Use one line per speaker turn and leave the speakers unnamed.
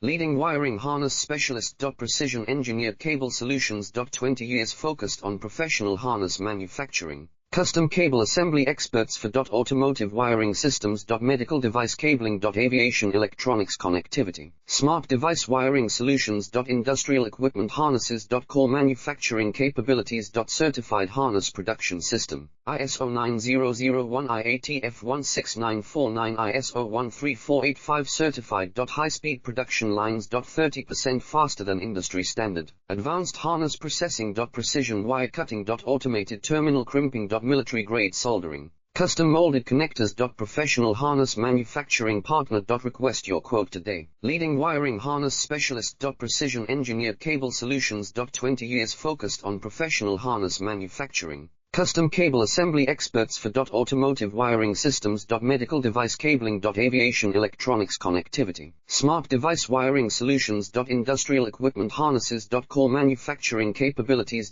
Leading wiring harness specialist. Precision engineered cable solutions. 20 years focused on professional harness manufacturing. Custom cable assembly experts for automotive wiring systems. Medical device cabling. Aviation electronics connectivity. Smart device wiring solutions. Industrial equipment harnesses. Core manufacturing capabilities. Certified harness production system. ISO 9001 IATF 16949 ISO 13485 certified. High-speed production lines. 30% faster than industry standard. Advanced harness processing. Precision wire cutting. Automated terminal crimping. Military grade soldering. Custom molded connectors. Professional harness manufacturing partner. Request your quote today. Leading wiring harness specialist. Precision engineered cable solutions. 20 years focused on professional harness manufacturing. Custom cable assembly experts for automotive wiring systems. Medical device cabling. Aviation electronics connectivity. Smart device wiring solutions. Industrial equipment harnesses. Core manufacturing capabilities.